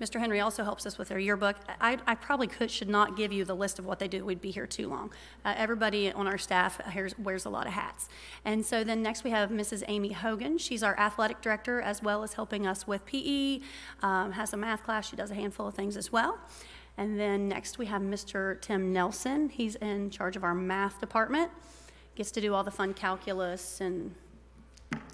Mr. Henry also helps us with our yearbook. I probably should not give you the list of what they do. We'd be here too long. Everybody on our staff wears a lot of hats. And so then next we have Mrs. Amy Hogan. She's our athletic director, as well as helping us with PE, has a math class. She does a handful of things as well. And then next we have Mr. Tim Nelson. He's in charge of our math department. Gets to do all the fun calculus and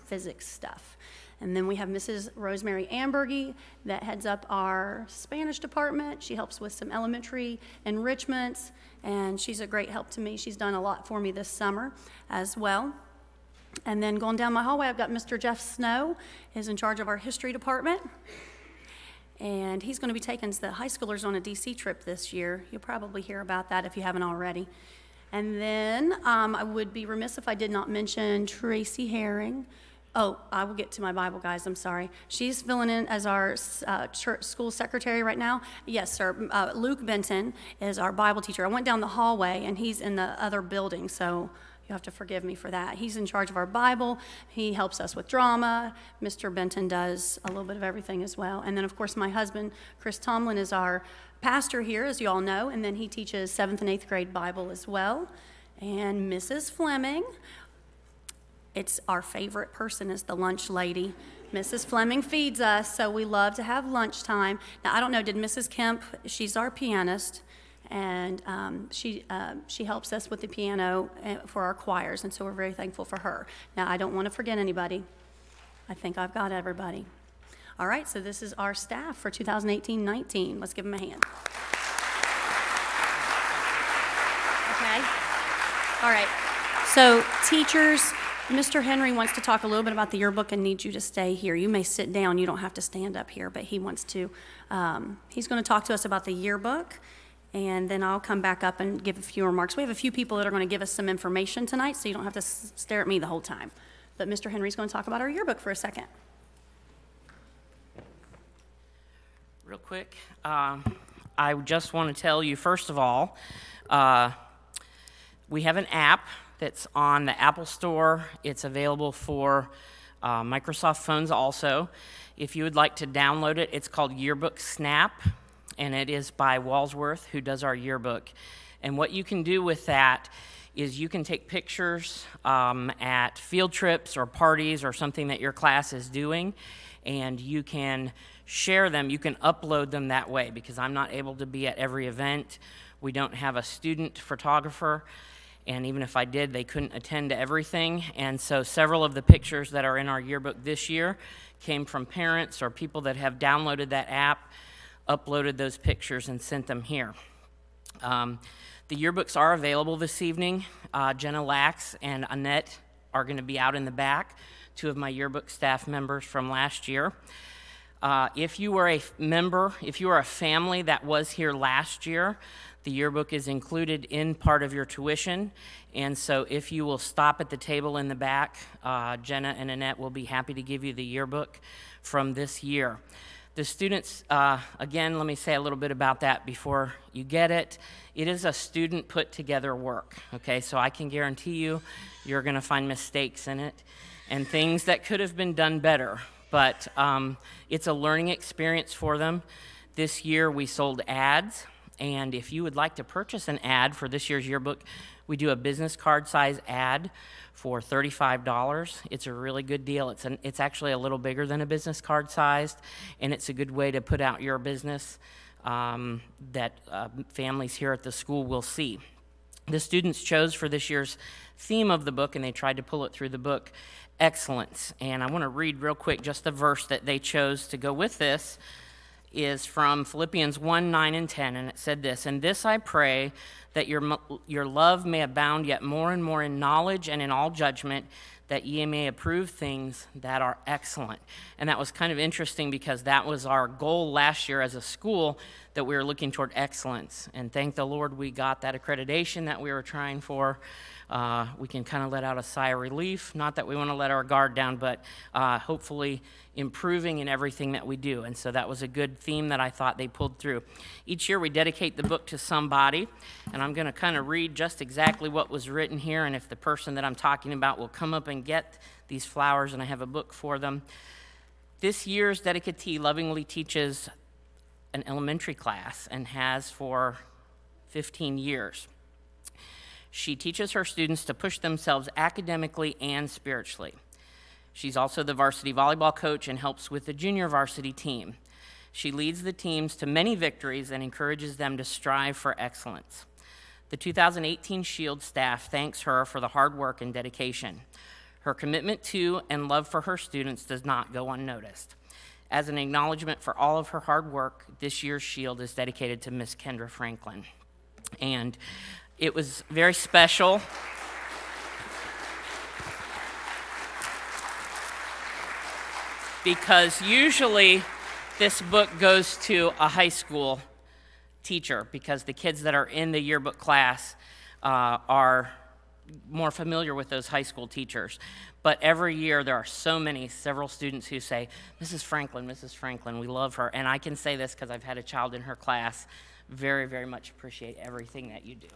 physics stuff. And then we have Mrs. Rosemary Ambergy that heads up our Spanish department. She helps with some elementary enrichments, and she's a great help to me. She's done a lot for me this summer as well. And then going down my hallway, I've got Mr. Jeff Snow, who's in charge of our history department. And he's going to be taking the high schoolers on a DC trip this year. You'll probably hear about that if you haven't already. And then I would be remiss if I did not mention Tracy Herring. Oh, I will get to my Bible, guys. I'm sorry. She's filling in as our school secretary right now. Yes, sir. Luke Benton is our Bible teacher. I went down the hallway, and he's in the other building, so you have to forgive me for that. He's in charge of our Bible. He helps us with drama. Mr. Benton does a little bit of everything as well. And then, of course, my husband, Chris Tomlin, is our pastor here, as you all know, and then he teaches 7th and 8th grade Bible as well. And Mrs. Fleming, it's our favorite person, is the lunch lady. Mrs. Fleming feeds us, so we love to have lunchtime. Now, I don't know, did Mrs. Kemp, she's our pianist, and she helps us with the piano for our choirs, and so we're very thankful for her. Now, I don't want to forget anybody. I think I've got everybody. All right, so this is our staff for 2018-19. Let's give them a hand. Okay. All right. So teachers, Mr. Henry wants to talk a little bit about the yearbook and needs you to stay here. You may sit down. You don't have to stand up here, but he wants to. He's going to talk to us about the yearbook, and then I'll come back up and give a few remarks. We have a few people that are going to give us some information tonight, so you don't have to stare at me the whole time. But Mr. Henry's going to talk about our yearbook for a second. Real quick, I just want to tell you, first of all, we have an app that's on the Apple Store. It's available for Microsoft phones also. If you would like to download it, it's called Yearbook Snap, and it is by Walsworth, who does our yearbook. And what you can do with that is you can take pictures at field trips or parties or something that your class is doing, and you can share them. You can upload them that way, because I'm not able to be at every event. We don't have a student photographer, and even if I did, they couldn't attend to everything. And so several of the pictures that are in our yearbook this year came from parents or people that have downloaded that app, uploaded those pictures, and sent them here. The yearbooks are available this evening. Jenna Lax and Annette are going to be out in the back, two of my yearbook staff members from last year. If you were a member, if you were a family that was here last year, the yearbook is included in part of your tuition. And so if you will stop at the table in the back, Jenna and Annette will be happy to give you the yearbook from this year. The students, again, let me say a little bit about that before you get it. It is a student put together work, okay? So I can guarantee you, you're gonna find mistakes in it and things that could have been done better. But it's a learning experience for them. This year we sold ads, and if you would like to purchase an ad for this year's yearbook, we do a business card size ad for $35. It's a really good deal. It's actually a little bigger than a business card sized, and it's a good way to put out your business that families here at the school will see. The students chose for this year's theme of the book, and they tried to pull it through the book, excellence. And I want to read real quick just the verse that they chose to go with this is from Philippians 1, 9, and 10, and it said this: "And this I pray, that your love may abound yet more and more in knowledge and in all judgment, that ye may approve things that are excellent." And that was kind of interesting, because that was our goal last year as a school, that we were looking toward excellence. And thank the Lord we got that accreditation that we were trying for. We can kind of let out a sigh of relief. Not that we want to let our guard down, but hopefully improving in everything that we do. And so that was a good theme that I thought they pulled through. Each year we dedicate the book to somebody, and I'm going to kind of read just exactly what was written here, and if the person that I'm talking about will come up and get these flowers, and I have a book for them. This year's dedicatee lovingly teaches an elementary class and has for 15 years. She teaches her students to push themselves academically and spiritually. She's also the varsity volleyball coach and helps with the junior varsity team. She leads the teams to many victories and encourages them to strive for excellence. The 2018 Shield staff thanks her for the hard work and dedication. Her commitment to and love for her students does not go unnoticed. As an acknowledgement for all of her hard work, this year's Shield is dedicated to Miss Kendra Franklin. And it was very special. Because usually this book goes to a high school teacher, because the kids that are in the yearbook class are more familiar with those high school teachers. But every year there are several students who say, Mrs. Franklin, we love her. And I can say this because I've had a child in her class. Very, very much appreciate everything that you do.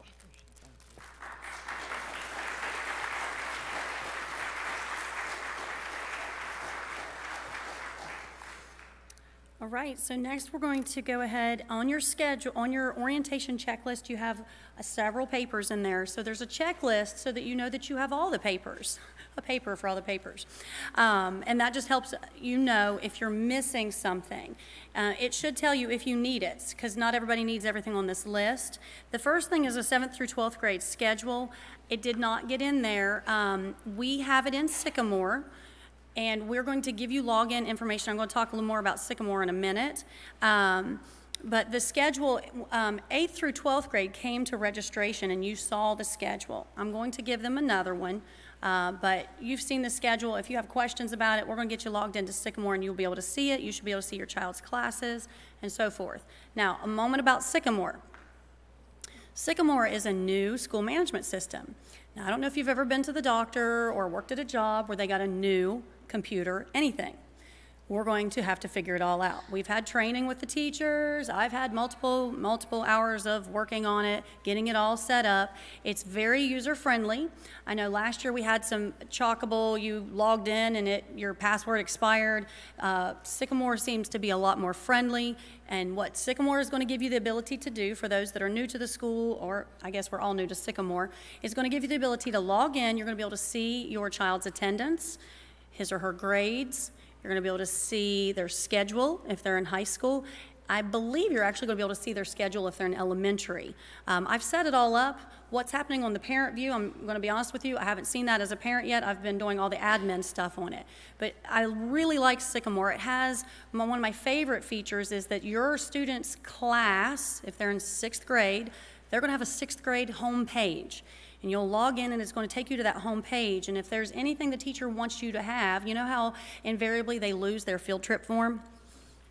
All right, so next we're going to go ahead on your schedule, on your orientation checklist, you have several papers in there. So there's a checklist so that you know that you have all the papers, a paper for all the papers. And that just helps you know if you're missing something. It should tell you if you need it, because not everybody needs everything on this list. The first thing is a 7th through 12th grade schedule. It did not get in there. We have it in Sycamore. And we're going to give you login information. I'm going to talk a little more about Sycamore in a minute. But the schedule, 8th through 12th grade came to registration, and you saw the schedule. I'm going to give them another one, but you've seen the schedule. If you have questions about it, we're going to get you logged into Sycamore, and you'll be able to see it. You should be able to see your child's classes and so forth. Now, a moment about Sycamore. Sycamore is a new school management system. Now, I don't know if you've ever been to the doctor or worked at a job where they got a new computer, anything. We're going to have to figure it all out. We've had training with the teachers. I've had multiple hours of working on it, getting it all set up. It's very user-friendly. I know last year we had some Chalkable, you logged in and your password expired. Sycamore seems to be a lot more friendly, and what Sycamore is going to give you the ability to do for those that are new to the school, or I guess we're all new to Sycamore, is going to give you the ability to log in. You're going to be able to see your child's attendance, his or her grades. You're going to be able to see their schedule if they're in high school. I believe you're actually going to be able to see their schedule if they're in elementary. I've set it all up. What's happening on the parent view, I'm going to be honest with you, I haven't seen that as a parent yet. I've been doing all the admin stuff on it. But I really like Sycamore. It has, one of my favorite features is that your student's class, if they're in 6th grade, they're going to have a 6th grade home page. And you'll log in, and it's going to take you to that home page. And if there's anything the teacher wants you to have, you know how invariably they lose their field trip form,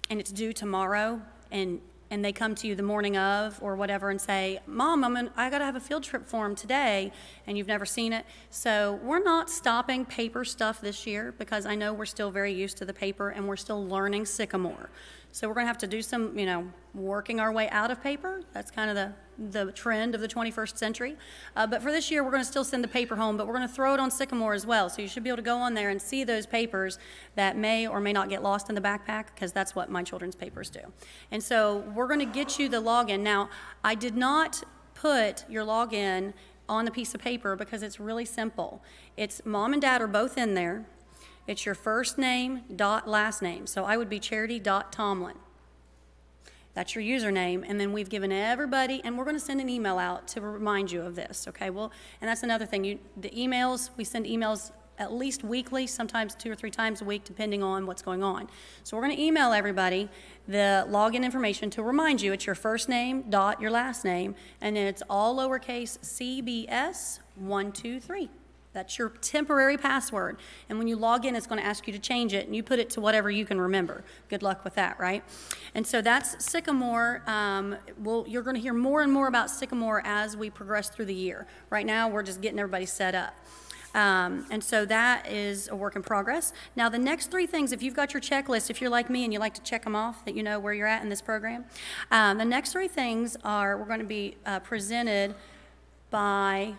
and it's due tomorrow, and they come to you the morning of or whatever and say, Mom, I got to have a field trip form today, and you've never seen it. So we're not stopping paper stuff this year, because I know we're still very used to the paper, and we're still learning Sycamore. So we're going to have to do some, working our way out of paper. That's kind of the trend of the 21st century. But for this year, we're going to still send the paper home, but we're going to throw it on Sycamore as well. So you should be able to go on there and see those papers that may or may not get lost in the backpack, because that's what my children's papers do. And so we're going to get you the login. Now, I did not put your login on the piece of paper because it's really simple. It's Mom and Dad are both in there. It's your first name dot last name. So I would be Charity.Tomlin. That's your username, and then we've given everybody, and we're going to send an email out to remind you of this, okay? Well, and that's another thing. The emails, we send emails at least weekly, sometimes 2 or 3 times a week, depending on what's going on. So we're going to email everybody the login information to remind you. It's your first name dot your last name, and then it's all lowercase CBS123. That's your temporary password. And when you log in, it's going to ask you to change it, and you put it to whatever you can remember. Good luck with that, right? And so that's Sycamore. You're going to hear more and more about Sycamore as we progress through the year. Right now, we're just getting everybody set up. And so that is a work in progress. Now, the next 3 things, if you've got your checklist, if you're like me and you like to check them off, that you know where you're at in this program, the next 3 things we're going to be presented by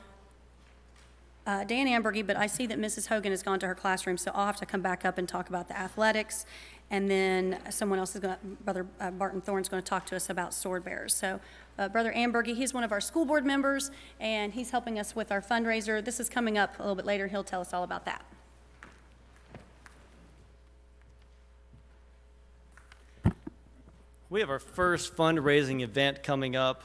Dan Ambergy, but I see that Mrs. Hogan has gone to her classroom, so I'll have to come back up and talk about the athletics. And then someone else is going to, Brother Barton Thorne's going to talk to us about sword bearers. So Brother Ambergy, he's one of our school board members, and he's helping us with our fundraiser. This is coming up a little bit later. He'll tell us all about that. We have our first fundraising event coming up.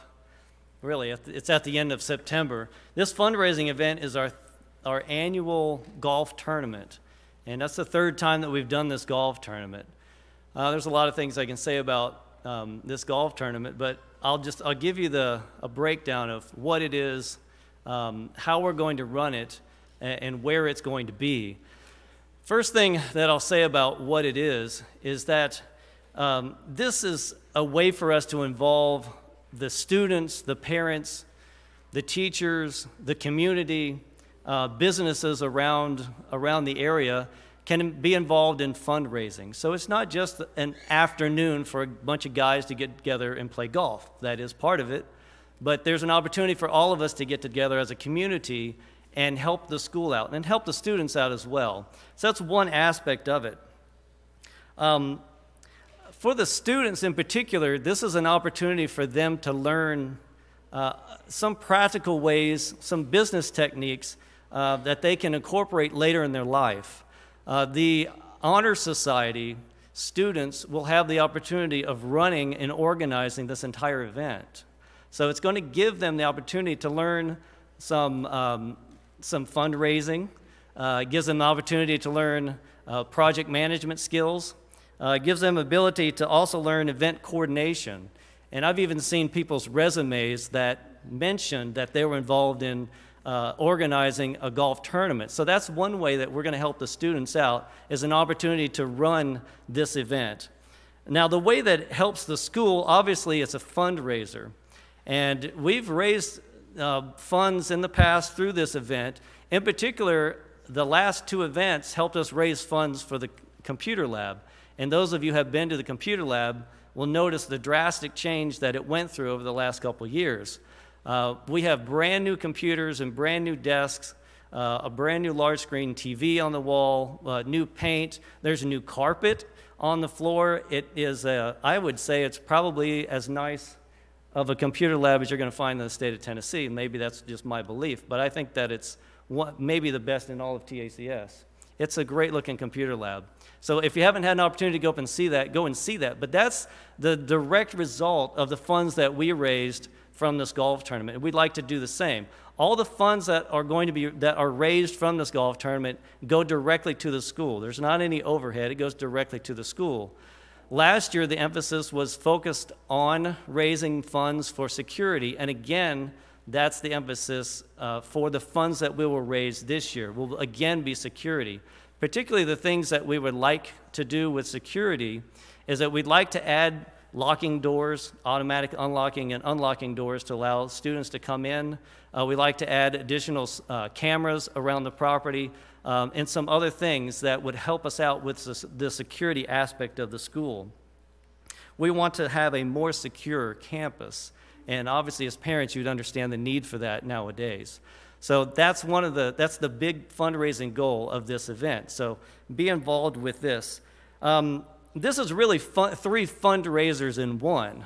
Really, it's at the end of September. This fundraising event is our annual golf tournament, and that's the third time that we've done this golf tournament. There's a lot of things I can say about this golf tournament, but I'll give you a breakdown of what it is, how we're going to run it, and where it's going to be. First thing that I'll say about what it is that this is a way for us to involve the students, the parents, the teachers, the community, businesses around the area can be involved in fundraising. So it's not just an afternoon for a bunch of guys to get together and play golf. That is part of it. But there's an opportunity for all of us to get together as a community and help the school out and help the students out as well. So that's one aspect of it. For the students in particular, this is an opportunity for them to learn some practical ways, some business techniques that they can incorporate later in their life. The Honor Society students will have the opportunity of running and organizing this entire event. So it's going to give them the opportunity to learn some fundraising. It gives them the opportunity to learn project management skills. It gives them ability to also learn event coordination. And I've even seen people's resumes that mentioned that they were involved in organizing a golf tournament. So that's one way that we're going to help the students out, is an opportunity to run this event. Now, the way that it helps the school, obviously, it's a fundraiser. And we've raised funds in the past through this event. In particular, the last two events helped us raise funds for the computer lab. And those of you who have been to the computer lab will notice the drastic change that it went through over the last couple of years. We have brand new computers and brand new desks, a brand new large screen TV on the wall, new paint. There's a new carpet on the floor. It is, I would say it's probably as nice of a computer lab as you're going to find in the state of Tennessee. Maybe that's just my belief, but I think that it's maybe the best in all of TACS. It's a great looking computer lab. So if you haven't had an opportunity to go up and see that, go and see that. But that's the direct result of the funds that we raised from this golf tournament. And we'd like to do the same. All the funds that are raised from this golf tournament go directly to the school. There's not any overhead. It goes directly to the school. Last year, the emphasis was focused on raising funds for security. And again, that's the emphasis for the funds that we will raise this year. Will again be security. Particularly the things that we would like to do with security is that we'd like to add locking doors, automatic unlocking and unlocking doors to allow students to come in. We like to add additional cameras around the property and some other things that would help us out with the security aspect of the school. We want to have a more secure campus, and obviously as parents you'd understand the need for that nowadays. So that's that's the big fundraising goal of this event. So be involved with this. This is really three fundraisers in one.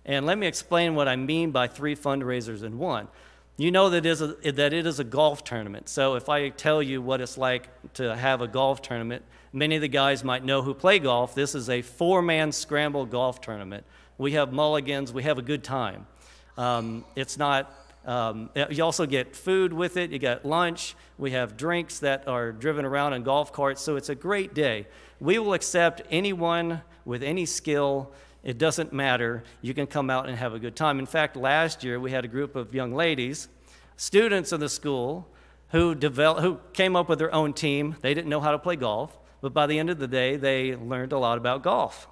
And let me explain what I mean by three fundraisers in one. You know that it is a golf tournament. So if I tell you what it's like to have a golf tournament, many of the guys might know who play golf. This is a four-man scramble golf tournament. We have mulligans. We have a good time. It's not... you also get food with it. You get lunch. We have drinks that are driven around in golf carts. So it's a great day. We will accept anyone with any skill. It doesn't matter. You can come out and have a good time. In fact, last year we had a group of young ladies, students of the school, who came up with their own team. They didn't know how to play golf, but by the end of the day, they learned a lot about golf.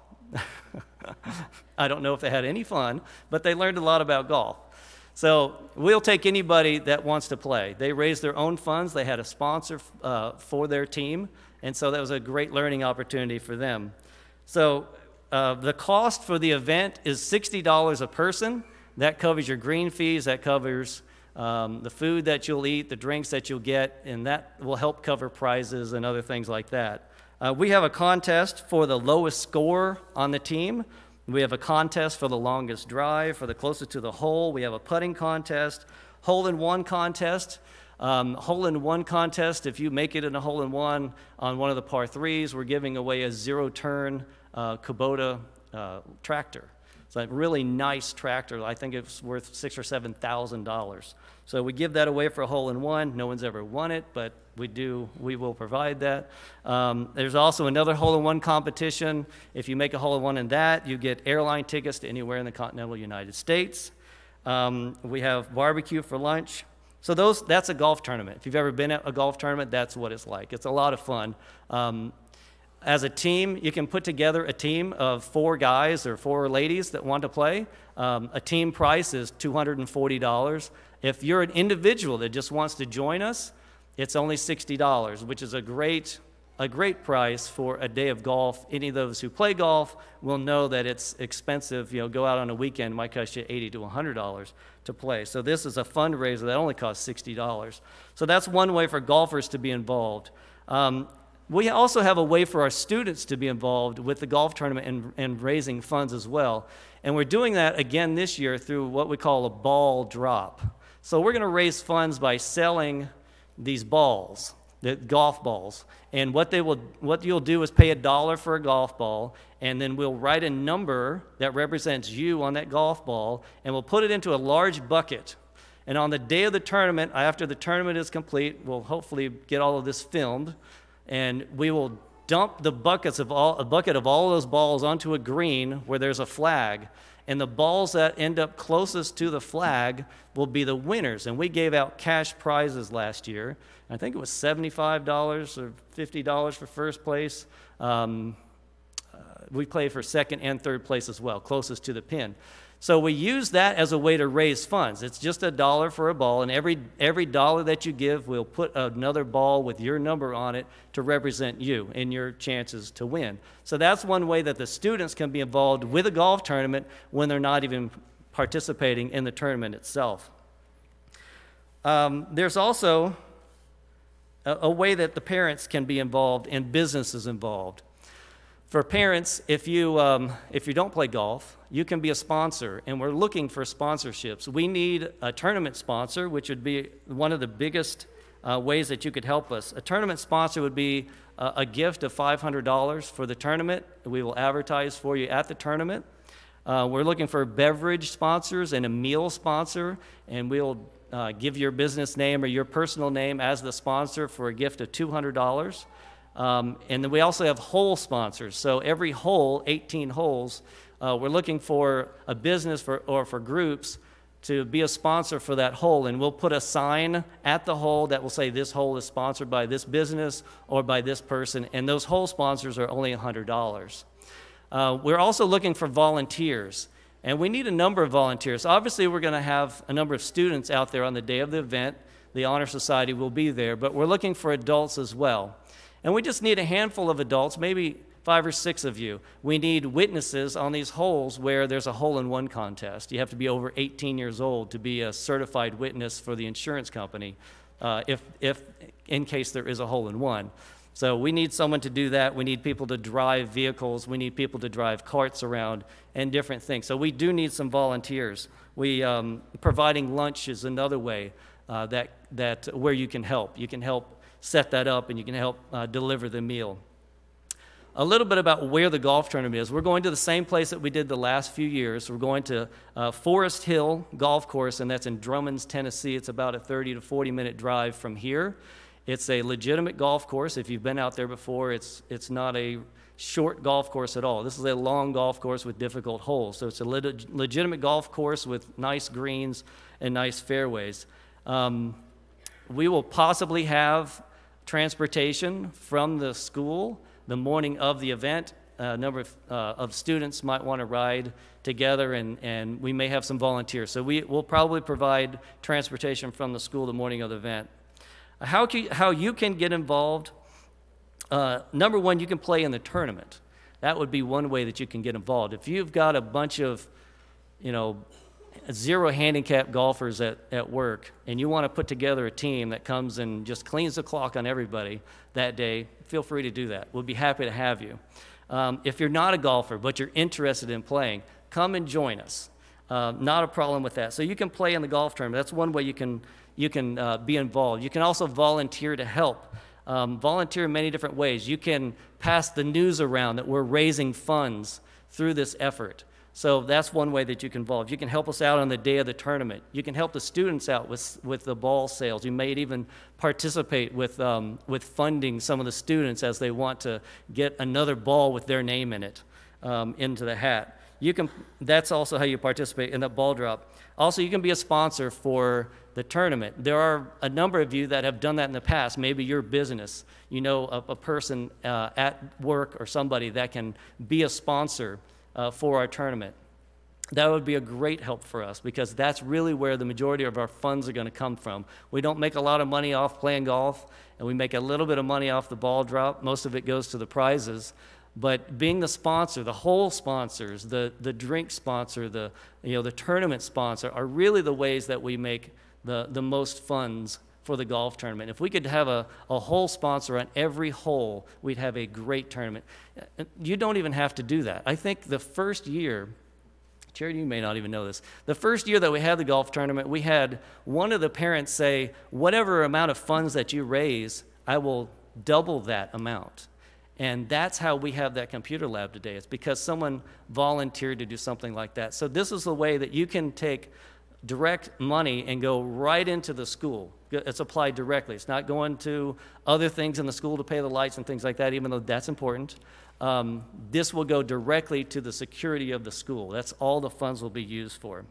I don't know if they had any fun, but they learned a lot about golf. So we'll take anybody that wants to play. They raised their own funds. They had a sponsor for their team, and so that was a great learning opportunity for them. So the cost for the event is $60 a person. That covers your green fees. That covers the food that you'll eat, the drinks that you'll get, and that will help cover prizes and other things like that. We have a contest for the lowest score on the team. We have a contest for the longest drive, for the closest to the hole. We have a putting contest, hole-in-one contest. Hole-in-one contest, if you make it in a hole-in-one on one of the par threes, we're giving away a zero-turn Kubota tractor. It's a really nice tractor. I think it's worth $6,000 or $7,000. So we give that away for a hole-in-one. No one's ever won it, but we will provide that. There's also another hole-in-one competition. If you make a hole-in-one in that, you get airline tickets to anywhere in the continental United States. We have barbecue for lunch. So that's a golf tournament. If you've ever been at a golf tournament, that's what it's like. It's a lot of fun. As a team, you can put together a team of 4 guys or 4 ladies that want to play. A team price is $240. If you're an individual that just wants to join us, it's only $60, which is a great price for a day of golf. Any of those who play golf will know that it's expensive. Go out on a weekend, it might cost you $80 to $100 to play. So this is a fundraiser that only costs $60. So that's one way for golfers to be involved. We also have a way for our students to be involved with the golf tournament and raising funds as well. And we're doing that again this year through what we call a ball drop. So we're going to raise funds by selling these balls, the golf balls. And what you'll do is pay $1 for a golf ball, and then we'll write a number that represents you on that golf ball, and we'll put it into a large bucket. And on the day of the tournament, after the tournament is complete, we'll hopefully get all of this filmed, and we will dump a bucket of all those balls onto a green where there's a flag. And the balls that end up closest to the flag will be the winners. And we gave out cash prizes last year. I think it was $75 or $50 for first place. We played for second and third place as well, closest to the pin. So we use that as a way to raise funds. It's just $1 for a ball, and every dollar that you give, we'll put another ball with your number on it to represent you and your chances to win. So that's one way that the students can be involved with a golf tournament when they're not even participating in the tournament itself. There's also a way that the parents can be involved and businesses involved. For parents, if you don't play golf, you can be a sponsor, and we're looking for sponsorships. We need a tournament sponsor, which would be one of the biggest ways that you could help us. A tournament sponsor would be a gift of $500 for the tournament. We will advertise for you at the tournament. We're looking for beverage sponsors and a meal sponsor, and we'll give your business name or your personal name as the sponsor for a gift of $200. And then we also have hole sponsors. So every hole, 18 holes, we're looking for a business or for groups to be a sponsor for that hole. And we'll put a sign at the hole that will say this hole is sponsored by this business or by this person. And those hole sponsors are only $100. We're also looking for volunteers. And we need a number of volunteers. Obviously, we're going to have a number of students out there on the day of the event. The Honor Society will be there. But we're looking for adults as well. And we just need a handful of adults, maybe 5 or 6 of you. We need witnesses on these holes where there's a hole-in-one contest. You have to be over 18 years old to be a certified witness for the insurance company, if in case there is a hole-in-one. So we need someone to do that. We need people to drive vehicles. We need people to drive carts around and different things. So we do need some volunteers. Providing lunch is another way that where you can help. You can help set that up, and you can help deliver the meal. A little bit about where the golf tournament is. We're going to the same place that we did the last few years. We're going to Forest Hill Golf Course, and that's in Drummond, Tennessee. It's about a 30 to 40-minute drive from here. It's a legitimate golf course. If you've been out there before, it's not a short golf course at all. This is a long golf course with difficult holes. So it's a legitimate golf course with nice greens and nice fairways. We will possibly have transportation from the school the morning of the event. A number of students might want to ride together, and we may have some volunteers. So we'll probably provide transportation from the school the morning of the event. How you can get involved, number one, you can play in the tournament. That would be one way that you can get involved. If you've got a bunch of, zero handicap golfers at work, and you want to put together a team that comes and just cleans the clock on everybody that day, feel free to do that. We'll be happy to have you. If you're not a golfer, but you're interested in playing, come and join us. Not a problem with that. So you can play in the golf tournament. That's one way you can be involved. You can also volunteer to help. Volunteer in many different ways. You can pass the news around that we're raising funds through this effort. So that's one way that you can involve. You can help us out on the day of the tournament. You can help the students out with the ball sales. You may even participate with funding some of the students as they want to get another ball with their name in it into the hat. That's also how you participate in that ball drop. Also, you can be a sponsor for the tournament. There are a number of you that have done that in the past. Maybe your business, you know, a person at work or somebody that can be a sponsor for our tournament. That would be a great help for us because that's really where the majority of our funds are going to come from. We don't make a lot of money off playing golf, and we make a little bit of money off the ball drop. Most of it goes to the prizes. But being the sponsor, the whole sponsors, the drink sponsor, the tournament sponsor are really the ways that we make the most funds for the golf tournament. If we could have a whole sponsor on every hole, we'd have a great tournament. You don't even have to do that. I think the first year, Charity, you may not even know this, the first year that we had the golf tournament, we had one of the parents say, whatever amount of funds that you raise, I will double that amount. And that's how we have that computer lab today. It's because someone volunteered to do something like that. So this is the way that you can take direct money and go right into the school. It's applied directly. It's not going to other things in the school to pay the lights and things like that, even though that's important. This will go directly to the security of the school. That's all the funds will be used for.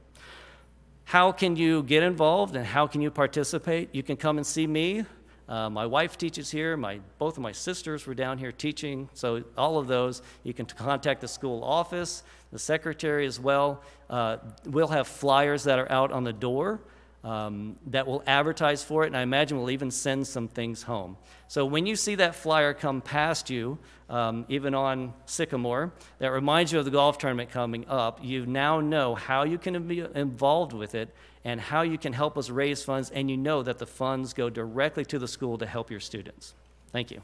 How can you get involved and how can you participate? You can come and see me. My wife teaches here. Both of my sisters were down here teaching. So all of those, you can contact the school office, the secretary as well. We'll have flyers that are out on the door that will advertise for it, and I imagine we'll even send some things home. So when you see that flyer come past you, even on Sycamore, that reminds you of the golf tournament coming up, you now know how you can be involved with it and how you can help us raise funds, and you know that the funds go directly to the school to help your students. Thank you.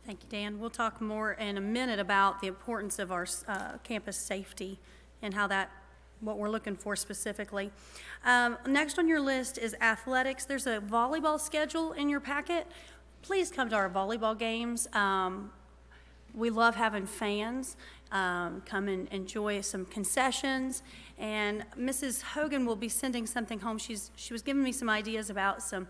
Thank you, Dan. We'll talk more in a minute about the importance of our campus safety and what we're looking for specifically. Next on your list is athletics. There's a volleyball schedule in your packet. Please come to our volleyball games. We love having fans come and enjoy some concessions. And Mrs. Hogan will be sending something home. She was giving me some ideas about some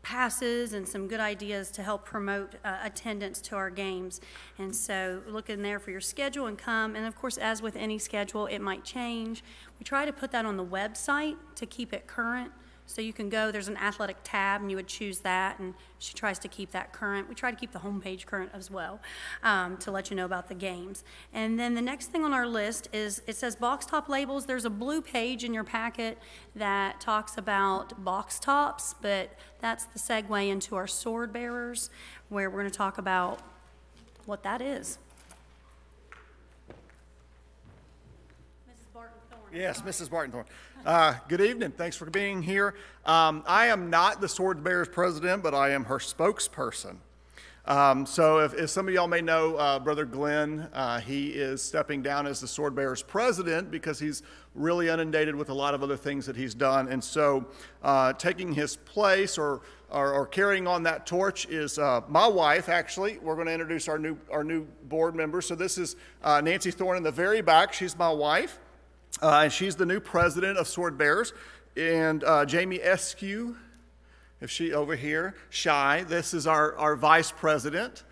passes and some good ideas to help promote attendance to our games. And so look in there for your schedule and come. And of course, as with any schedule, it might change. We try to put that on the website to keep it current. So you can go, there's an athletic tab, and you would choose that, and she tries to keep that current. We try to keep the homepage current as well to let you know about the games. And then the next thing on our list is, it says box top labels. There's a blue page in your packet that talks about box tops, but that's the segue into our sword bearers, where we're going to talk about what that is. Yes, Mrs. Barton-Thorne. Good evening. Thanks for being here. I am not the Sword Bearers president, but I am her spokesperson. So if some of y'all may know Brother Glenn, he is stepping down as the Sword Bearers president because he's really inundated with a lot of other things that he's done. And so taking his place or carrying on that torch is my wife, actually. We're going to introduce our new board members. So this is Nancy Thorne in the very back. She's my wife. And she's the new president of Sword Bearers. And Jamie Eskew, if she over here, Shy, this is our vice president.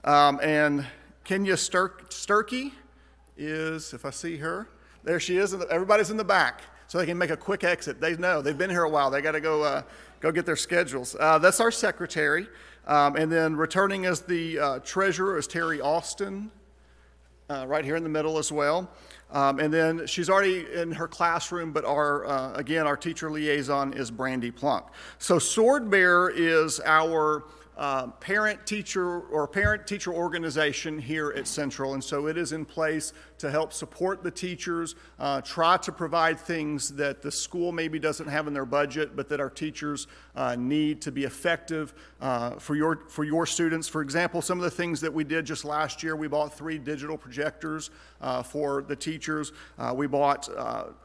And Kenya Sturkey is, if I see her, there she is. Everybody's in the back, so they can make a quick exit. They know, they've been here a while. They got to go get their schedules. That's our secretary. And then returning as the treasurer is Terry Austin, right here in the middle as well. And then she's already in her classroom, but again, our teacher liaison is Brandy Plunk. So Sword Bearer is our parent-teacher organization here at Central, and so it is in place to help support the teachers, try to provide things that the school maybe doesn't have in their budget, but that our teachers need to be effective for your students. For example, some of the things that we did just last year, we bought 3 digital projectors for the teachers. We bought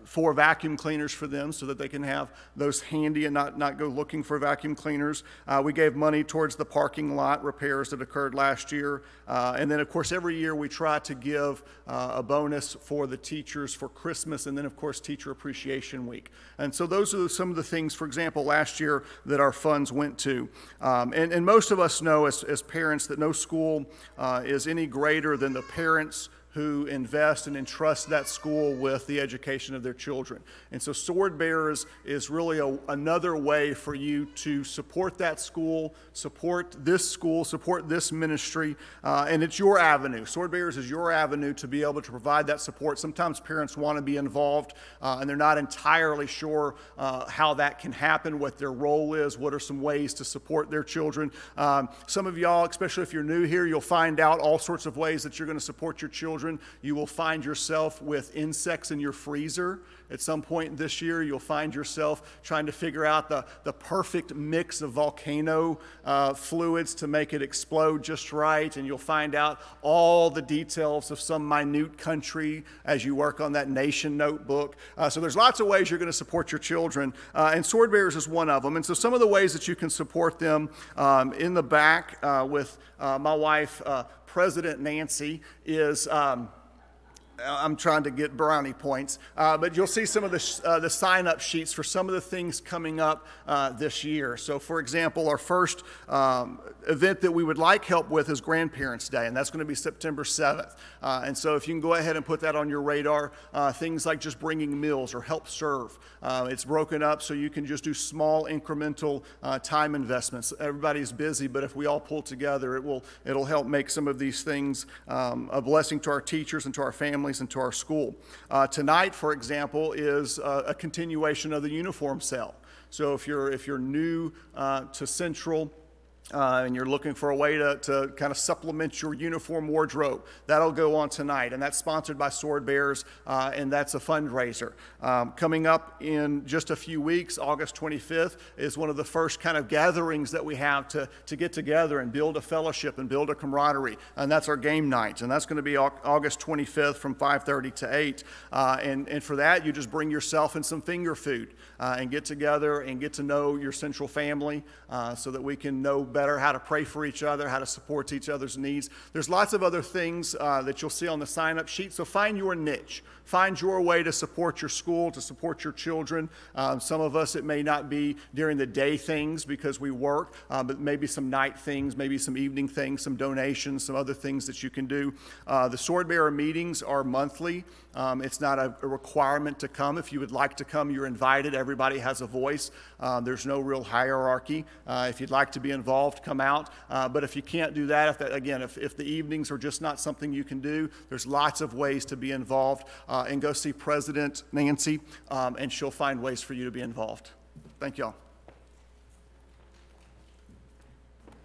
4 vacuum cleaners for them so that they can have those handy and not go looking for vacuum cleaners. We gave money towards the parking lot repairs that occurred last year. And then, of course, every year we try to give a bonus for the teachers for Christmas, and then, of course, Teacher Appreciation Week. And so those are some of the things, for example, last year that our funds went to. And most of us know as parents that no school is any greater than the parents who invest and entrust that school with the education of their children. And so Sword Bearers is really another way for you to support that school, support this ministry, and it's your avenue. Sword Bearers is your avenue to be able to provide that support. Sometimes parents want to be involved, and they're not entirely sure how that can happen, what their role is, what are some ways to support their children. Some of y'all, especially if you're new here, you'll find out all sorts of ways that you're going to support your children. You will find yourself with insects in your freezer. At some point this year, you'll find yourself trying to figure out the perfect mix of volcano fluids to make it explode just right, and you'll find out all the details of some minute country as you work on that nation notebook. So there's lots of ways you're going to support your children, and Sword Bearers is one of them. And so some of the ways that you can support them in the back with my wife, President Nancy, is I'm trying to get brownie points, but you'll see some of the sign-up sheets for some of the things coming up this year. So, for example, our first event that we would like help with is Grandparents' Day, and that's going to be September 7th. And so if you can go ahead and put that on your radar, things like just bringing meals or help serve. It's broken up so you can just do small incremental time investments. Everybody's busy, but if we all pull together, it'll help make some of these things a blessing to our teachers and to our families and to our school. Tonight, for example, is a continuation of the uniform sale. So if you're new to Central, and you're looking for a way to kind of supplement your uniform wardrobe, that'll go on tonight. And that's sponsored by Sword Bearers, and that's a fundraiser. Coming up in just a few weeks, August 25th, is one of the first kind of gatherings that we have to get together and build a fellowship and build a camaraderie. And that's our game night. And that's going to be August 25th from 5:30 to 8. And for that, you just bring yourself and some finger food and get together and get to know your Central family so that we can know better how to pray for each other, how to support each other's needs. There's lots of other things that you'll see on the sign-up sheet, so find your niche. Find your way to support your school, to support your children. Some of us, it may not be during the day things because we work, but maybe some night things, maybe some evening things, some donations, some other things that you can do. The Sword Bearer meetings are monthly. It's not a requirement to come. If you would like to come, you're invited. Everybody has a voice. There's no real hierarchy. If you'd like to be involved, come out. But if you can't do that, if the evenings are just not something you can do, there's lots of ways to be involved. And go see President Nancy, and she'll find ways for you to be involved. Thank y'all.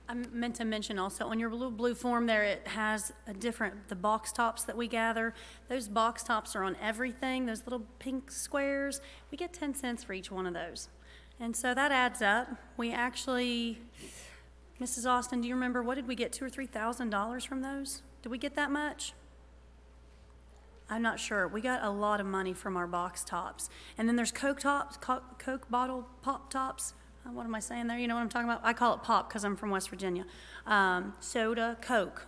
I meant to mention also, on your blue form there, it has the box tops that we gather. Those box tops are on everything, those little pink squares. We get 10 cents for each one of those. And so that adds up. We actually, Mrs. Austin, do you remember, what did we get, $2,000 or $3,000 from those? Did we get that much? I'm not sure. We got a lot of money from our box tops. And then there's Coke tops, Coke bottle pop tops. What am I saying there? You know what I'm talking about? I call it pop because I'm from West Virginia. Soda, Coke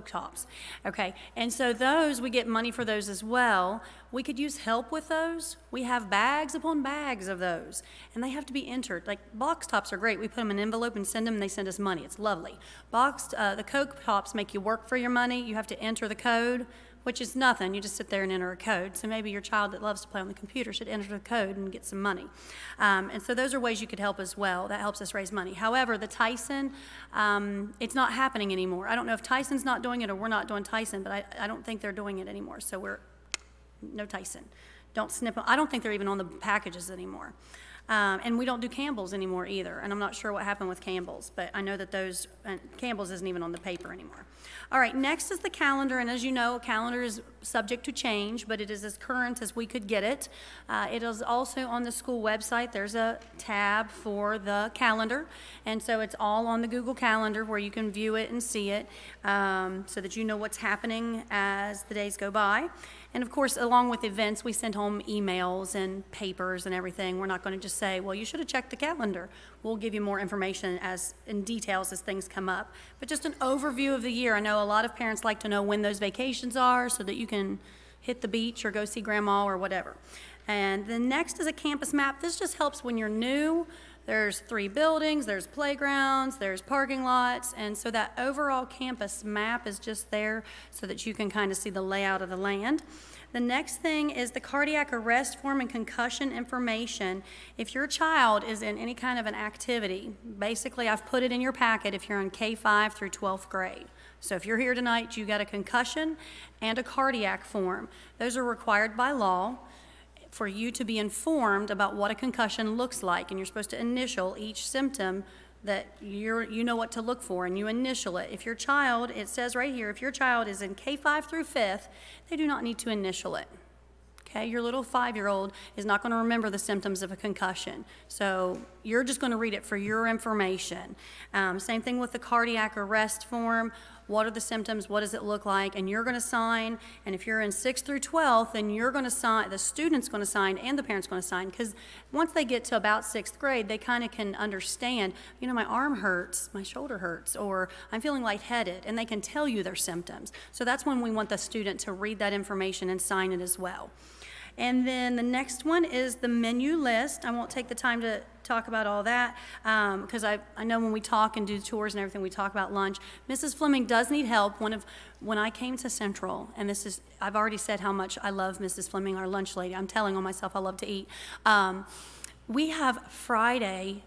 tops. Okay, and so those, we get money for those as well. We could use help with those. We have bags upon bags of those, and they have to be entered. Like, box tops are great. We put them in an envelope and send them, and they send us money. It's lovely. The Coke tops make you work for your money. You have to enter the code, which is nothing. You just sit there and enter a code. So maybe your child that loves to play on the computer should enter the code and get some money. And so those are ways you could help as well. That helps us raise money. However, the Tyson, it's not happening anymore. I don't know if Tyson's not doing it or we're not doing Tyson, but I don't think they're doing it anymore. So no Tyson. Don't snip them. I don't think they're even on the packages anymore. And we don't do Campbell's anymore either, and I'm not sure what happened with Campbell's, but I know that those, Campbell's isn't even on the paper anymore. All right, next is the calendar, and as you know, a calendar is subject to change, but it is as current as we could get it. It is also on the school website. There's a tab for the calendar, and so it's all on the Google Calendar where you can view it and see it, so that you know what's happening as the days go by. And of course, along with events, we send home emails and papers and everything. We're not going to just say, well, you should have checked the calendar. We'll give you more information in details as things come up. But just an overview of the year. I know a lot of parents like to know when those vacations are so that you can hit the beach or go see grandma or whatever. And the next is a campus map. This just helps when you're new. There's 3 buildings, there's playgrounds, there's parking lots, and so that overall campus map is just there so that you can kind of see the layout of the land. The next thing is the cardiac arrest form and concussion information. If your child is in any kind of an activity, basically I've put it in your packet if you're in K-5 through 12th grade. So if you're here tonight, you got a concussion and a cardiac form. Those are required by law for you to be informed about what a concussion looks like, and you're supposed to initial each symptom that you know what to look for, and you initial it. If your child, it says right here, if your child is in K-5 through 5th, they do not need to initial it. Okay, your little 5-year-old is not going to remember the symptoms of a concussion. So you're just going to read it for your information. Same thing with the cardiac arrest form. What are the symptoms? What does it look like? And you're going to sign. And if you're in 6th through 12th, then you're going to sign, the student's going to sign and the parent's going to sign. Because once they get to about 6th grade, they kind of can understand, you know, my arm hurts, my shoulder hurts, or I'm feeling lightheaded. And they can tell you their symptoms. So that's when we want the student to read that information and sign it as well. And then the next one is the menu list. I won't take the time to talk about all that because I know when we talk and do tours and everything, we talk about lunch. Mrs. Fleming does need help. When I came to Central, and this is, I've already said how much I love Mrs. Fleming, our lunch lady. I'm telling on myself I love to eat. We have Fridays.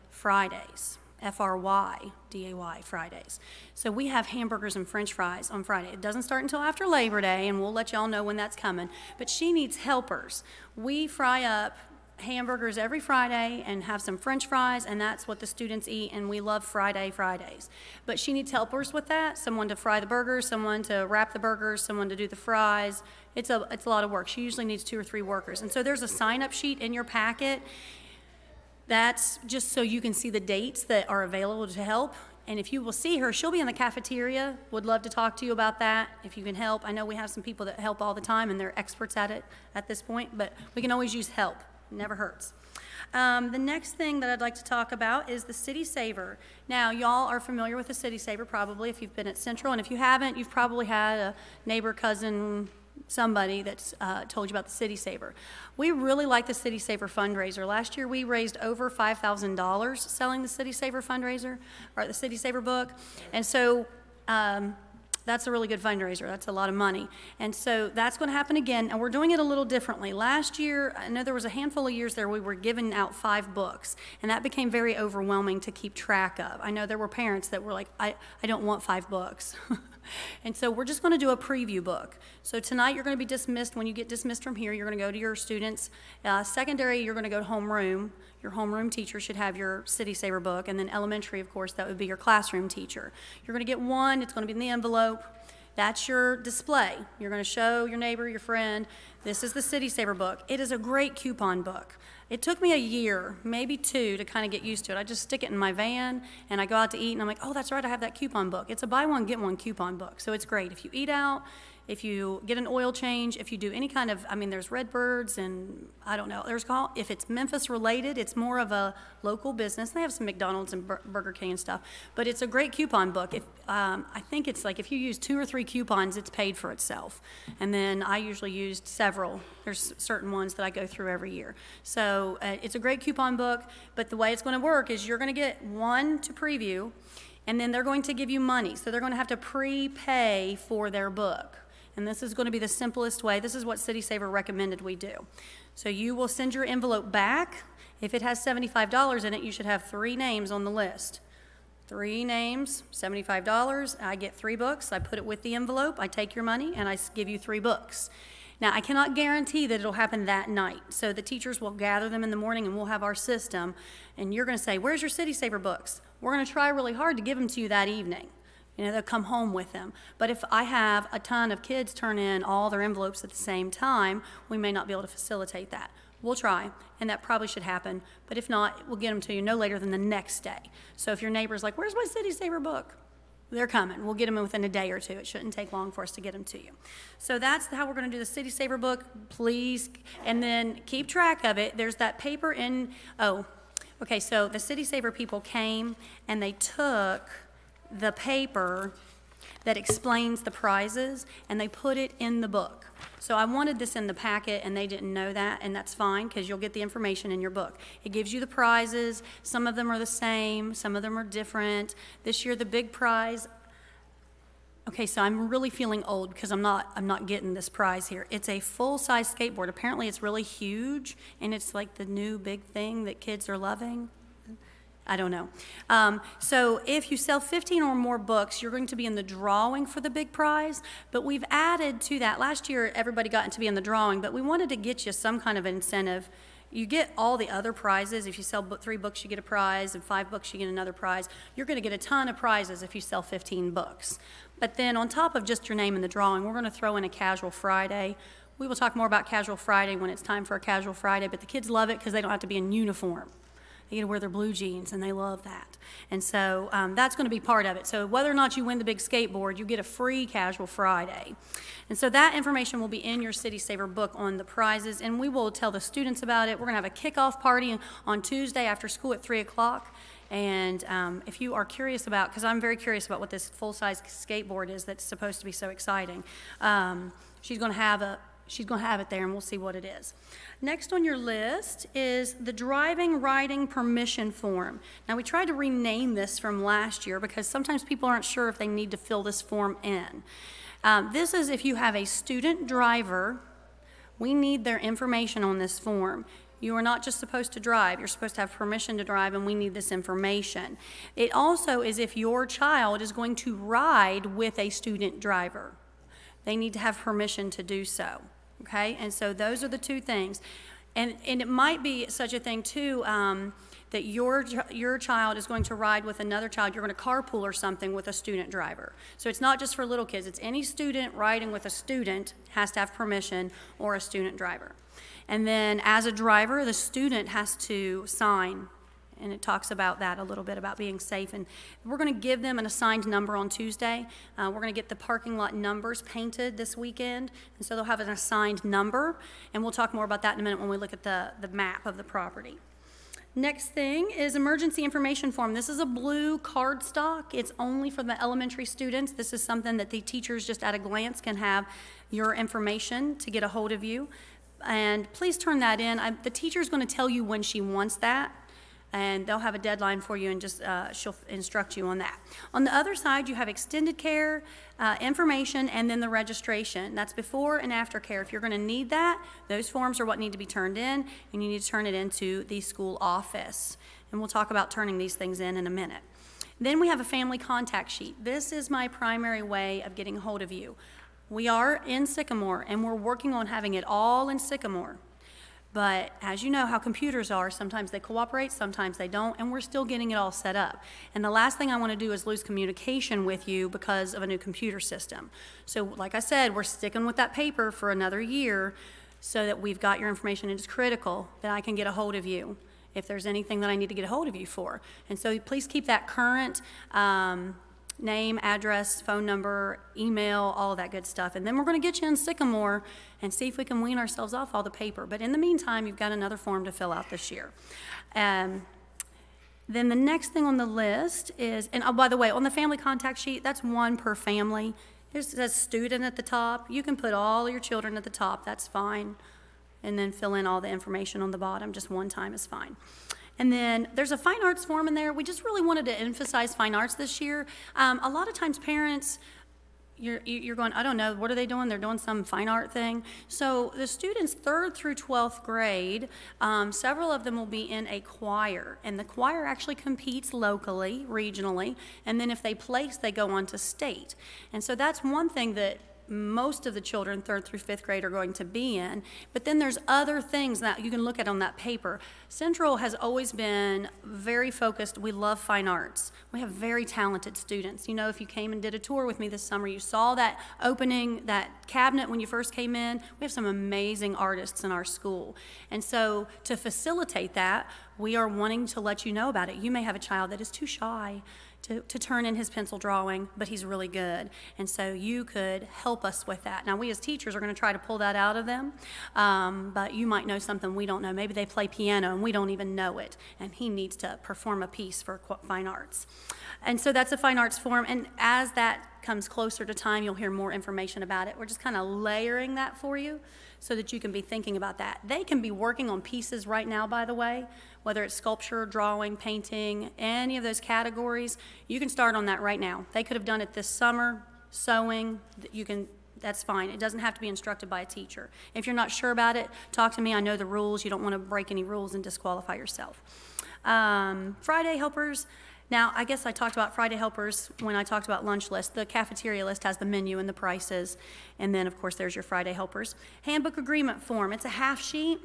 F-R-Y-D-A-Y, Fridays. So we have hamburgers and french fries on Friday. It doesn't start until after Labor Day, and we'll let y'all know when that's coming. But she needs helpers. We fry up hamburgers every Friday and have some french fries, and that's what the students eat, and we love Fridays. But she needs helpers with that, someone to fry the burgers, someone to wrap the burgers, someone to do the fries. It's a lot of work. She usually needs 2 or 3 workers. And so there's a sign-up sheet in your packet. That's just so you can see the dates that are available to help. And if you will see her, she'll be in the cafeteria. Would love to talk to you about that if you can help. I know we have some people that help all the time, and they're experts at it at this point, but we can always use help. It never hurts. The next thing that I'd like to talk about is the City Saver. Now, y'all are familiar with the City Saver probably if you've been at Central, and if you haven't, you've probably had a neighbor, cousin, somebody that's told you about the City Saver. We really like the City Saver fundraiser. Last year we raised over $5,000 selling the City Saver fundraiser, or the City Saver book, and so that's a really good fundraiser. That's a lot of money. And so that's going to happen again, and we're doing it a little differently. Last year, I know there was a handful of years there we were giving out 5 books, and that became very overwhelming to keep track of. I know there were parents that were like, I don't want 5 books. And so we're just going to do a preview book. So tonight you're going to be dismissed. When you get dismissed from here, you're going to go to your students. Secondary, you're going to go to homeroom. Your homeroom teacher should have your City Saver book. And then elementary, of course, that would be your classroom teacher. You're going to get one. It's going to be in the envelope. That's your display. You're going to show your neighbor, your friend, this is the City Saver book. It is a great coupon book. It took me a year, maybe 2, to kind of get used to it. I just stick it in my van, and I go out to eat, and I'm like, oh, that's right, I have that coupon book. It's a buy one, get one coupon book, so it's great. If you eat out, if you get an oil change, if you do any kind of, I mean, there's Redbirds and I don't know, if it's Memphis related, it's more of a local business. They have some McDonald's and Burger King and stuff, but it's a great coupon book. I think it's like if you use 2 or 3 coupons, it's paid for itself. And then I usually used several. There's certain ones that I go through every year. So it's a great coupon book, but the way it's going to work is you're going to get one to preview, and then they're going to give you money. So they're going to have to prepay for their book. And this is going to be the simplest way. This is what City Saver recommended we do. So you will send your envelope back. If it has $75 in it, you should have 3 names on the list. 3 names, $75. I get 3 books. I put it with the envelope. I take your money, and I give you 3 books. Now, I cannot guarantee that it'll happen that night. So the teachers will gather them in the morning and we'll have our system. And you're going to say, where's your City Saver books? We're going to try really hard to give them to you that evening. You know, they'll come home with them. But if I have a ton of kids turn in all their envelopes at the same time, we may not be able to facilitate that. We'll try, and that probably should happen. But if not, we'll get them to you no later than the next day. So if your neighbor's like, where's my City Saver book? They're coming. We'll get them within a day or two. It shouldn't take long for us to get them to you. So that's how we're going to do the City Saver book. Please, and then keep track of it. There's that paper in, okay, so the City Saver people came and they took the paper that explains the prizes and they put it in the book. So I wanted this in the packet and they didn't know that, and that's fine because you'll get the information in your book. It gives you the prizes. Some of them are the same, some of them are different. This year the big prize, okay, so I'm really feeling old because I'm not getting this prize here. It's a full-size skateboard. Apparently it's really huge and it's like the new big thing that kids are loving. I don't know. So if you sell 15 or more books, you're going to be in the drawing for the big prize. But we've added to that. Last year, everybody got to be in the drawing, but we wanted to get you some kind of incentive. You get all the other prizes. If you sell 3 books, you get a prize, and 5 books, you get another prize. You're going to get a ton of prizes if you sell 15 books. But then on top of just your name in the drawing, we're going to throw in a Casual Friday. We will talk more about Casual Friday when it's time for a Casual Friday, but the kids love it because they don't have to be in uniform. They get to wear their blue jeans, and they love that. And so that's going to be part of it. So whether or not you win the big skateboard, you get a free Casual Friday. And so that information will be in your City Saver book on the prizes, and we will tell the students about it. We're going to have a kickoff party on Tuesday after school at 3 o'clock. And if you are curious about, because I'm very curious about what this full-size skateboard is that's supposed to be so exciting, she's going to have it there, and we'll see what it is. Next on your list is the driving riding permission form. Now, we tried to rename this from last year because sometimes people aren't sure if they need to fill this form in. This is if you have a student driver, we need their information on this form. You are not just supposed to drive, you're supposed to have permission to drive, and we need this information. It also is if your child is going to ride with a student driver. They need to have permission to do so. Okay, and so those are the 2 things. And it might be such a thing, too, that your child is going to ride with another child. You're going to carpool or something with a student driver. So it's not just for little kids. It's any student riding with a student has to have permission or a student driver. And then as a driver, the student has to sign. And it talks about that a little bit, about being safe. And we're going to give them an assigned number on Tuesday. We're going to get the parking lot numbers painted this weekend. And so they'll have an assigned number. And we'll talk more about that in a minute when we look at the map of the property. Next thing is emergency information form. This is a blue cardstock. It's only for the elementary students. This is something that the teachers just at a glance can have your information to get a hold of you. And please turn that in. The teacher's going to tell you when she wants that. And they'll have a deadline for you, and just she'll instruct you on that. On the other side, you have extended care information and then the registration. That's before and after care. If you're going to need that, those forms are what need to be turned in, and you need to turn it into the school office. And we'll talk about turning these things in a minute. Then we have a family contact sheet. This is my primary way of getting a hold of you. We are in Sycamore, and we're working on having it all in Sycamore. But as you know how computers are, sometimes they cooperate, sometimes they don't, and we're still getting it all set up. And the last thing I want to do is lose communication with you because of a new computer system. So like I said, we're sticking with that paper for another year so that we've got your information. It is critical that I can get a hold of you if there's anything that I need to get a hold of you for. And so please keep that current. Name, address, phone number, email, all of that good stuff. And then we're going to get you in Sycamore and see if we can wean ourselves off all the paper. But in the meantime, you've got another form to fill out this year. Then the next thing on the list is, and by the way, on the family contact sheet, that's 1 per family. It says student at the top. You can put all your children at the top. That's fine. And then fill in all the information on the bottom. Just 1 time is fine. And then there's a fine arts form in there. We just really wanted to emphasize fine arts this year. A lot of times parents, you're going, I don't know, what are they doing? They're doing some fine art thing. So the students 3rd through 12th grade, several of them will be in a choir. And the choir actually competes locally, regionally. And then if they place, they go on to state. And so that's one thing that most of the children, 3rd through 5th grade, are going to be in. But then there's other things that you can look at on that paper. Central has always been very focused. We love fine arts. We have very talented students. You know, if you came and did a tour with me this summer, you saw that opening, that cabinet when you first came in. We have some amazing artists in our school. And so to facilitate that, we are wanting to let you know about it. You may have a child that is too shy to turn in his pencil drawing, but he's really good. And so you could help us with that. Now, we as teachers are going to try to pull that out of them, but you might know something we don't know. Maybe they play piano and we don't even know it, and he needs to perform a piece for fine arts. And so that's a fine arts forum, and as that comes closer to time, you'll hear more information about it. We're just kind of layering that for you so that you can be thinking about that. They can be working on pieces right now, by the way, whether it's sculpture, drawing, painting, any of those categories. You can start on that right now. They could have done it this summer, sewing, that's fine. It doesn't have to be instructed by a teacher. If you're not sure about it, talk to me. I know the rules. You don't want to break any rules and disqualify yourself. Friday helpers. Now, I guess I talked about Friday helpers when I talked about lunch list. The cafeteria list has the menu and the prices, and then, of course, there's your Friday helpers. Handbook agreement form. It's a half sheet,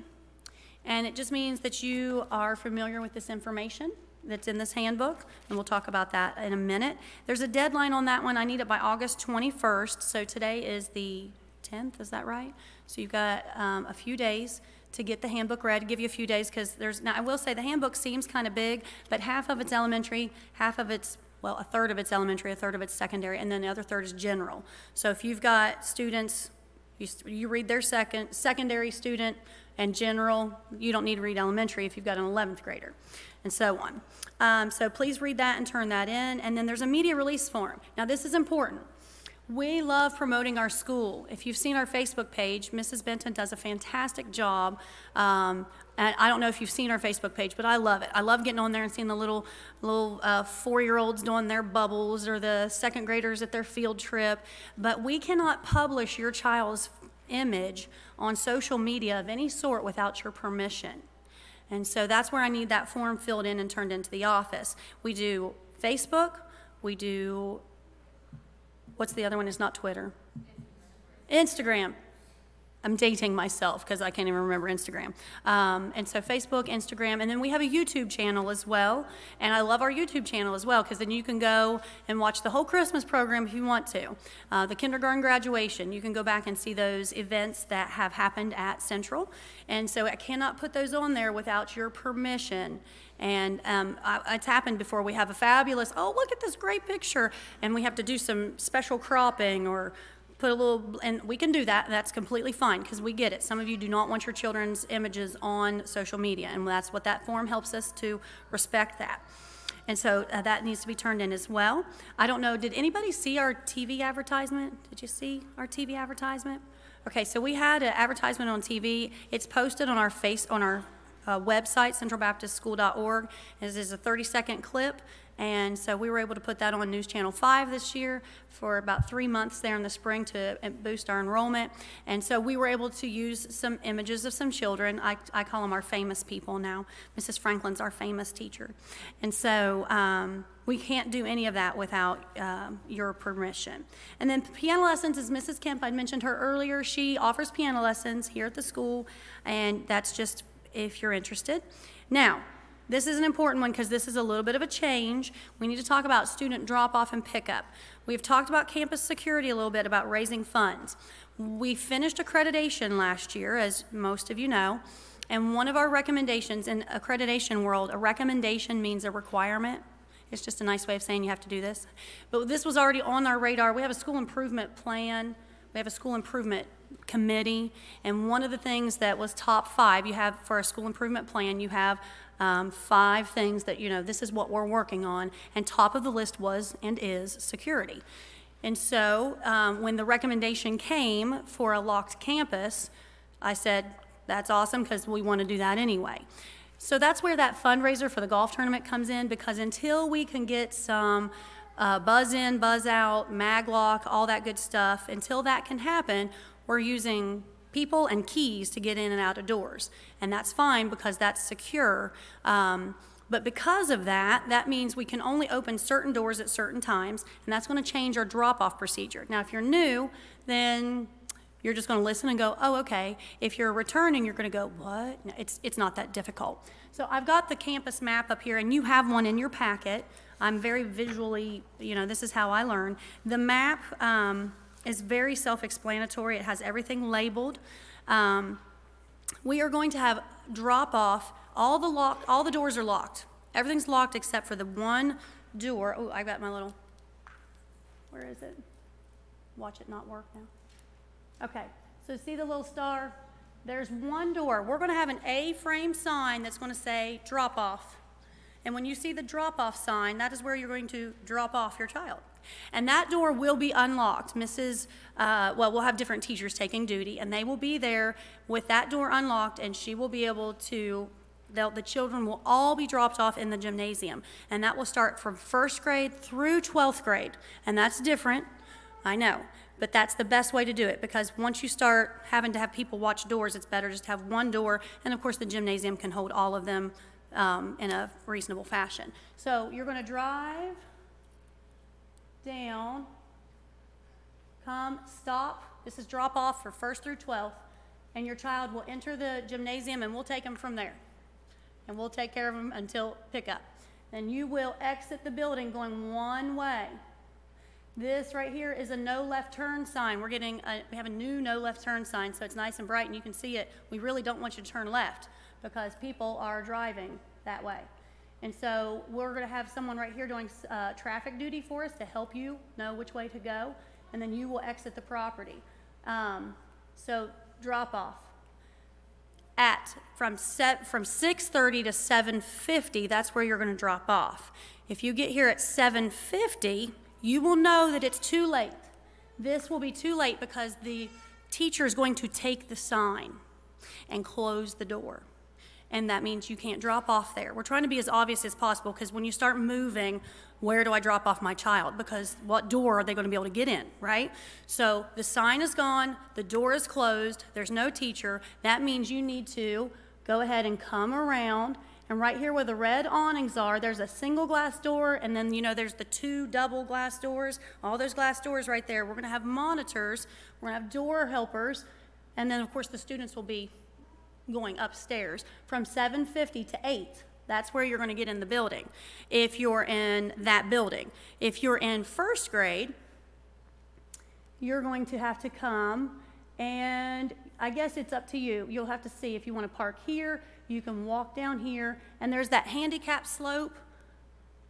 and it just means that you are familiar with this information that's in this handbook, and we'll talk about that in a minute. There's a deadline on that one. I need it by August 21st, so today is the 10th, is that right? So you've got a few days to get the handbook read. Give you a few days because now I will say the handbook seems kind of big, but half of it's elementary, half of it's, well, a third of it's elementary, a third of it's secondary, and then the other third is general. So if you've got students, you read their secondary student and general, you don't need to read elementary if you've got an 11th grader, and so on. So please read that and turn that in. And then there's a media release form. Now this is important. We love promoting our school. If you've seen our Facebook page, Mrs. Benton does a fantastic job. And I don't know if you've seen our Facebook page, but I love it. I love getting on there and seeing the little 4-year-olds doing their bubbles or the 2nd graders at their field trip. But we cannot publish your child's image on social media of any sort without your permission. And so that's where I need that form filled in and turned into the office. We do Facebook, we do, what's the other one? It's not Twitter. Instagram. I'm dating myself because I can't even remember Instagram. And so Facebook, Instagram, and then we have a YouTube channel as well. And I love our YouTube channel as well because then you can go and watch the whole Christmas program if you want to. The kindergarten graduation, you can go back and see those events that have happened at Central. And so I cannot put those on there without your permission. And it's happened before. We have a fabulous, oh, look at this great picture. And we have to do some special cropping or put a little, and we can do that. That's completely fine because we get it. Some of you do not want your children's images on social media, and that's what that form helps us to respect that. And so that needs to be turned in as well. I don't know, did anybody see our TV advertisement? Did you see our TV advertisement? Okay, so we had an advertisement on TV. It's posted on our website, centralbaptistschool.org. This is a 30-second clip. And so we were able to put that on News Channel 5 this year for about 3 months there in the spring to boost our enrollment. And so we were able to use some images of some children. I call them our famous people now. Mrs. Franklin's our famous teacher. And so we can't do any of that without your permission. And then piano lessons is Mrs. Kemp. I mentioned her earlier. She offers piano lessons here at the school, and that's just if you're interested. Now, this is an important one because this is a little bit of a change. We need to talk about student drop-off and pickup. We've talked about campus security a little bit, about raising funds. We finished accreditation last year, as most of you know, and one of our recommendations in accreditation world, a recommendation means a requirement. It's just a nice way of saying you have to do this. But this was already on our radar. We have a school improvement plan. We have a school improvement committee, and one of the things that was top 5, you have for a school improvement plan, you have 5 things that, you know, this is what we're working on, and top of the list was and is security. And so when the recommendation came for a locked campus, I said, that's awesome because we want to do that anyway. So that's where that fundraiser for the golf tournament comes in, because until we can get some buzz in, buzz out, mag lock, all that good stuff, until that can happen, we're using people and keys to get in and out of doors. And that's fine because that's secure. But because of that, that means we can only open certain doors at certain times, and that's going to change our drop-off procedure. Now, if you're new, then you're just going to listen and go, oh, okay. If you're returning, you're going to go, what? No, it's not that difficult. So I've got the campus map up here, and you have one in your packet. I'm very visually, this is how I learn. The map is very self-explanatory. It has everything labeled. We are going to have drop-off. All the doors are locked. Everything's locked except for the one door. Oh, I got my little, where is it? Watch it not work now. Okay, so see the little star? There's one door. We're going to have an A-frame sign that's going to say drop off. And when you see the drop off sign, that is where you're going to drop off your child. And that door will be unlocked. We'll have different teachers taking duty, and they will be there with that door unlocked, and she will be able to, the children will all be dropped off in the gymnasium. And that will start from 1st grade through 12th grade. And that's different, I know. But that's the best way to do it, because once you start having to have people watch doors, it's better just to have one door. And of course, the gymnasium can hold all of them in a reasonable fashion. So you're going to drive down, come, stop. This is drop off for 1st through 12th. And your child will enter the gymnasium, and we'll take them from there. And we'll take care of them until pickup. Then you will exit the building going one way. This right here is a no left turn sign. We have a new no left turn sign, so it's nice and bright and you can see it. We really don't want you to turn left because people are driving that way. And so we're going to have someone right here doing traffic duty for us to help you know which way to go, and then you will exit the property. So drop off from 6:30 to 7:50. That's where you're going to drop off. If you get here at 7:50, you will know that it's too late. This will be too late because the teacher is going to take the sign and close the door. And that means you can't drop off there. We're trying to be as obvious as possible, because when you start moving, where do I drop off my child? Because what door are they going to be able to get in, right? So the sign is gone, the door is closed, there's no teacher. That means you need to go ahead and come around. And right here where the red awnings are, there's a single glass door, and then there's the 2 double glass doors. All those glass doors right there. We're going to have monitors, we're going to have door helpers, and then of course the students will be going upstairs from 7:50 to 8. That's where you're going to get in the building if you're in that building. If you're in 1st grade, you're going to have to come, and I guess it's up to you. You'll have to see if you want to park here. You can walk down here, and there's that handicap slope,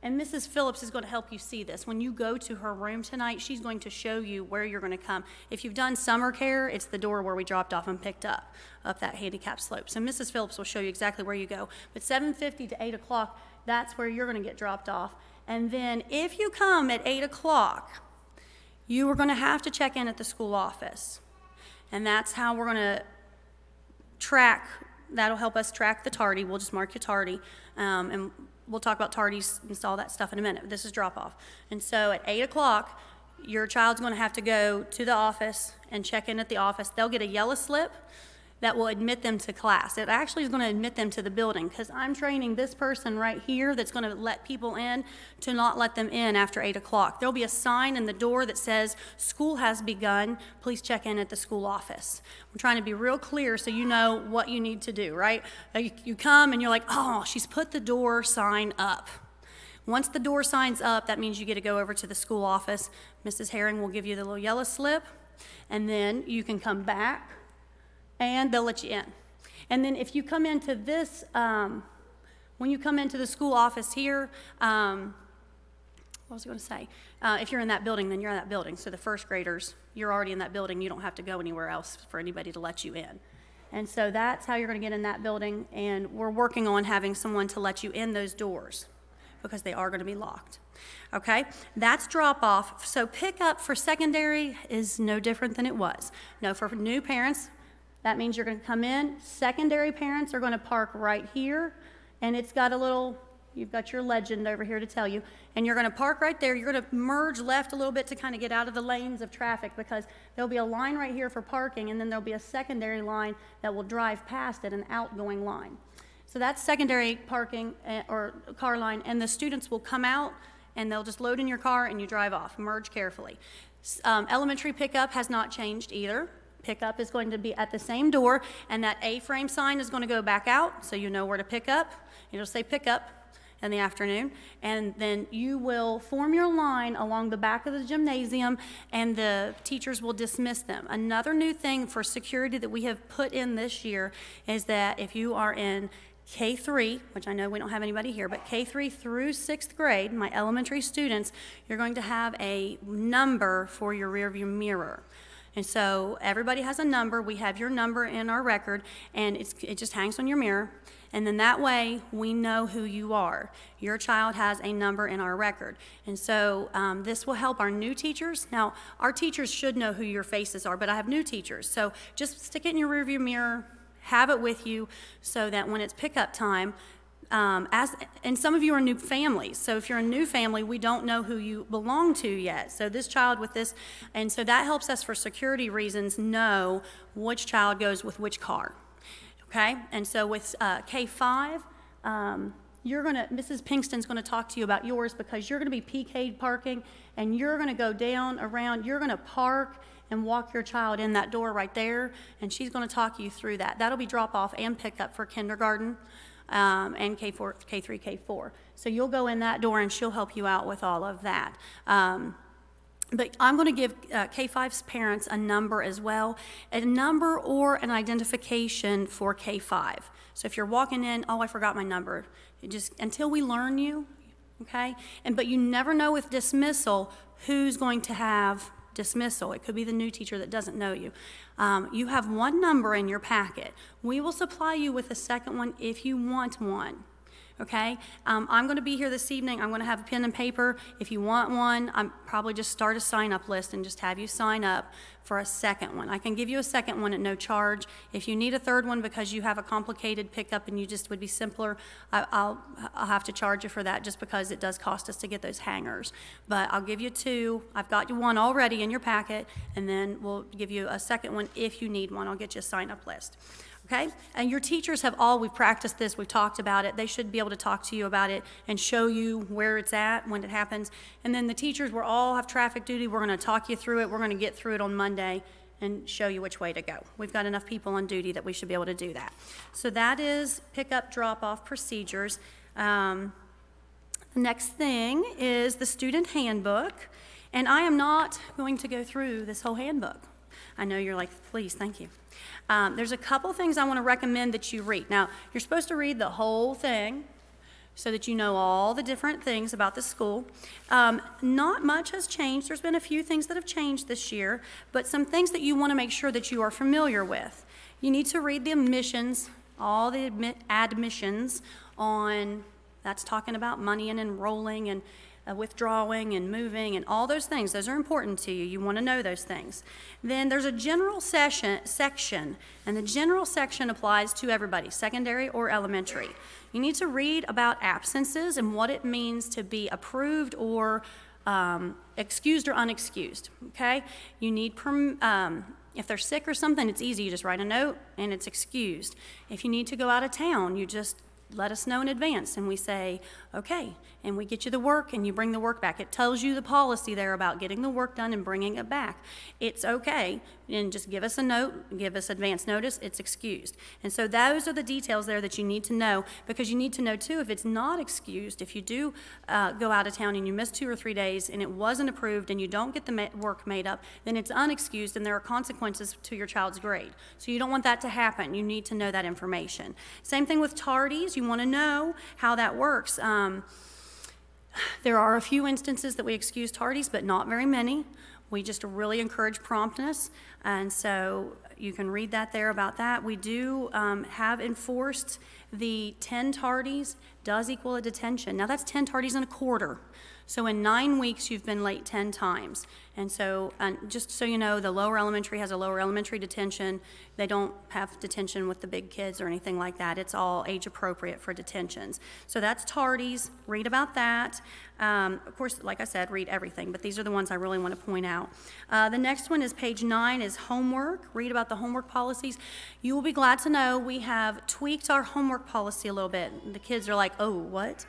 and Mrs. Phillips is going to help you see this. When you go to her room tonight, she's going to show you where you're going to come. If you've done summer care, it's the door where we dropped off and picked up that handicap slope. So Mrs. Phillips will show you exactly where you go. But 7:50 to 8 o'clock, that's where you're going to get dropped off. And then if you come at 8 o'clock, you are going to have to check in at the school office. And that's how we're going to track. That'll help us track the tardy. We'll just mark you tardy, and we'll talk about tardies and all that stuff in a minute. This is drop-off. And so at 8 o'clock, your child's going to have to go to the office and check in at the office. They'll get a yellow slip that will admit them to class. It actually is going to admit them to the building, because I'm training this person right here that's going to let people in to not let them in after 8 o'clock. There'll be a sign in the door that says, "School has begun. Please check in at the school office." We're trying to be real clear so you know what you need to do, right? You come and you're like, oh, she's put the door sign up. Once the door sign's up, that means you get to go over to the school office. Mrs. Herring will give you the little yellow slip, and then you can come back and they'll let you in. And then if you come into this, when you come into the school office here, what was I going to say? If you're in that building, then you're in that building. So the 1st graders, you're already in that building. You don't have to go anywhere else for anybody to let you in. And so that's how you're going to get in that building. And we're working on having someone to let you in those doors, because they are going to be locked. Okay, that's drop off. So pick up for secondary is no different than it was. No, for new parents, that means you're going to come in. Secondary parents are going to park right here, and it's got a little, you've got your legend over here to tell you, and you're going to park right there. You're going to merge left a little bit to kind of get out of the lanes of traffic, because there'll be a line right here for parking, and then there'll be a secondary line that will drive past it, an outgoing line. So that's secondary parking or car line, and the students will come out and they'll just load in your car and you drive off. Merge carefully. Elementary pickup has not changed either. Pickup is going to be at the same door, and that A-frame sign is going to go back out so you know where to pick up. It'll say pickup in the afternoon, and then you will form your line along the back of the gymnasium, and the teachers will dismiss them. Another new thing for security that we have put in this year is that if you are in K3, which I know we don't have anybody here, but K3 through 6th grade, my elementary students, you're going to have a number for your rearview mirror. And so everybody has a number. We have your number in our record, and it just hangs on your mirror. And then that way, we know who you are. Your child has a number in our record. And so this will help our new teachers. Now, our teachers should know who your faces are, but I have new teachers. So just stick it in your rearview mirror, have it with you, so that when it's pickup time, and some of you are new families, so if you're a new family, we don't know who you belong to yet. So this child with this, and so that helps us for security reasons know which child goes with which car. Okay, and so with K5, Mrs. Pinkston's gonna talk to you about yours because you're gonna be PK'd parking, and you're gonna go down around, you're gonna park and walk your child in that door right there, and she's gonna talk you through that. That'll be drop off and pick up for kindergarten. And K4, K3, K4. So you'll go in that door and she'll help you out with all of that. But I'm going to give K5's parents a number as well, a number or an identification for K5. So if you're walking in, oh, I forgot my number, until we learn you, okay? But you never know with dismissal who's going to have dismissal. It could be the new teacher that doesn't know you. You have one number in your packet. We will supply you with a second one if you want one. Okay? I'm going to be here this evening. I'm going to have a pen and paper. If you want one, I'm probably just start a sign-up list and just have you sign up for a second one. I can give you a second one at no charge. If you need a third one because you have a complicated pickup and you just would be simpler, I'll have to charge you for that just because it does cost us to get those hangers. But I'll give you two. I've got you one already in your packet, and then we'll give you a second one if you need one. I'll get you a sign-up list. Okay? And your teachers we've practiced this, we've talked about it. They should be able to talk to you about it and show you where it's at when it happens. And then the teachers will all have traffic duty. We're going to talk you through it. We're going to get through it on Monday and show you which way to go. We've got enough people on duty that we should be able to do that. So that is pick-up, drop-off procedures. The next thing is the student handbook. And I am not going to go through this whole handbook. I know you're like, please, thank you. There's a couple things I want to recommend that you read. Now, you're supposed to read the whole thing so that you know all the different things about the school. Not much has changed. There's been a few things that have changed this year, but some things that you want to make sure that you are familiar with. You need to read the admissions, all the admissions on, that's talking about money and enrolling and withdrawing and moving and all those things. Those are important to you. You want to know those things. Then there's a general section, and the general section applies to everybody, secondary or elementary. You need to read about absences and what it means to be approved or excused or unexcused, okay? You need, if they're sick or something, it's easy. You just write a note and it's excused. If you need to go out of town, you just let us know in advance, and we say, okay, and we get you the work, and you bring the work back. It tells you the policy there about getting the work done and bringing it back. It's okay, and just give us a note, give us advance notice, it's excused. And so those are the details there that you need to know, because you need to know, too, if it's not excused, if you do go out of town and you miss 2 or 3 days and it wasn't approved and you don't get the work made up, then it's unexcused and there are consequences to your child's grade. So you don't want that to happen. You need to know that information. Same thing with tardies. You want to know how that works. There are a few instances that we excuse tardies, but not very many. We just really encourage promptness, and so you can read that there about that. We do have enforced the 10 tardies does equal a detention. Now that's 10 tardies and a quarter. So in 9 weeks, you've been late 10 times. And so just so you know, the lower elementary has a lower elementary detention. They don't have detention with the big kids or anything like that. It's all age appropriate for detentions. So that's tardies. Read about that. Of course, like I said, read everything, but these are the ones I really want to point out. The next one is page 9 is homework. Read about the homework policies. You will be glad to know we have tweaked our homework policy a little bit. The kids are like, oh, what?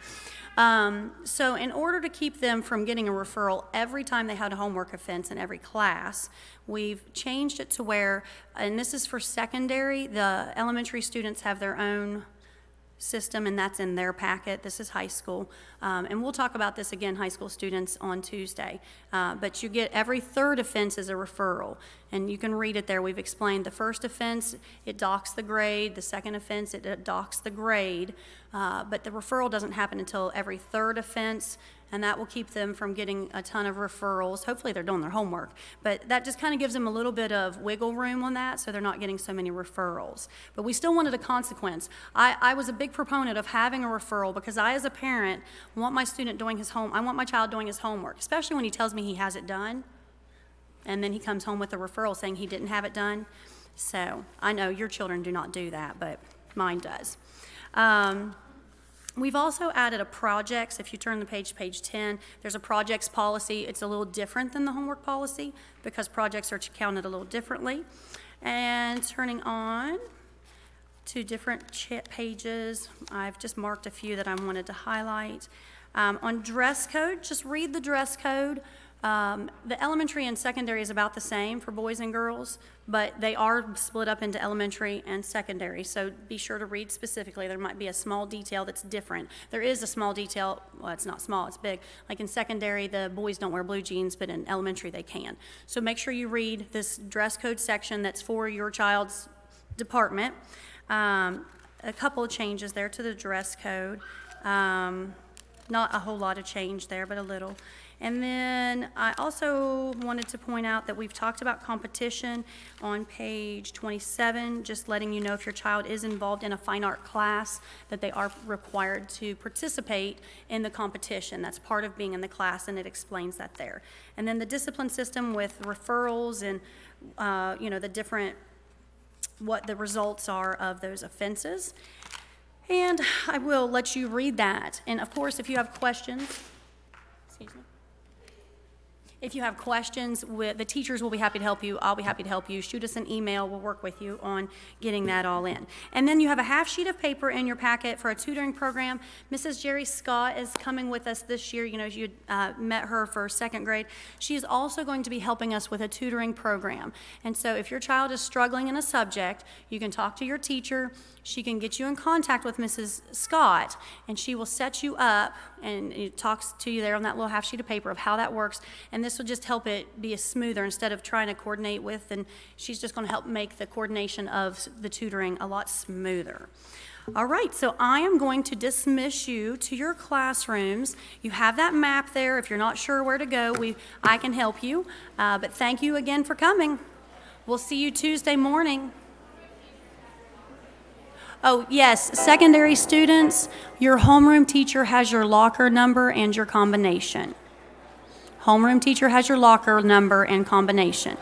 So in order to keep them from getting a referral every time they had a homework offense in every class, we've changed it to where, and this is for secondary, the elementary students have their own system, and that's in their packet. This is high school. And we'll talk about this again, high school students, on Tuesday. But you get every third offense as a referral. And you can read it there. We've explained the first offense, it docks the grade. The second offense, it docks the grade. But the referral doesn't happen until every third offense, and that will keep them from getting a ton of referrals. Hopefully they're doing their homework, but that just kind of gives them a little bit of wiggle room on that, so they're not getting so many referrals. But we still wanted a consequence. I was a big proponent of having a referral because I, as a parent, want my student doing his I want my child doing his homework, especially when he tells me he has it done, and then he comes home with a referral saying he didn't have it done. So I know your children do not do that, but mine does. We've also added a projects. If you turn the page 10, there's a projects policy. It's a little different than the homework policy because projects are counted a little differently. And turning on to different pages, I've just marked a few that I wanted to highlight. On dress code, just read the dress code. The elementary and secondary is about the same for boys and girls, but they are split up into elementary and secondary, so be sure to read specifically. There might be a small detail that's different. There is a small detail, well, it's not small, it's big. Like in secondary, the boys don't wear blue jeans, but in elementary they can. So make sure you read this dress code section that's for your child's department. A couple of changes there to the dress code. Not a whole lot of change there, but a little. And then I also wanted to point out that we've talked about competition on page 27, just letting you know if your child is involved in a fine art class that they are required to participate in the competition. That's part of being in the class, and it explains that there. And then the discipline system with referrals and the different, what the results are of those offenses. And I will let you read that. And of course, if you have questions, excuse me. If you have questions, the teachers will be happy to help you. I'll be happy to help you. Shoot us an email. We'll work with you on getting that all in. And then you have a half sheet of paper in your packet for a tutoring program. Mrs. Jerry Scott is coming with us this year. You know, you met her for second grade. She is also going to be helping us with a tutoring program. And so if your child is struggling in a subject, you can talk to your teacher. She can get you in contact with Mrs. Scott, and she will set you up, and it talks to you there on that little half sheet of paper of how that works. And this will just help it be a smoother instead of trying to coordinate with, and she's just going to help make the coordination of the tutoring a lot smoother. All right, so I am going to dismiss you to your classrooms. You have that map there. If you're not sure where to go, I can help you. But thank you again for coming. We'll see you Tuesday morning. Oh, yes, secondary students, your homeroom teacher has your locker number and your combination. Homeroom teacher has your locker number and combination.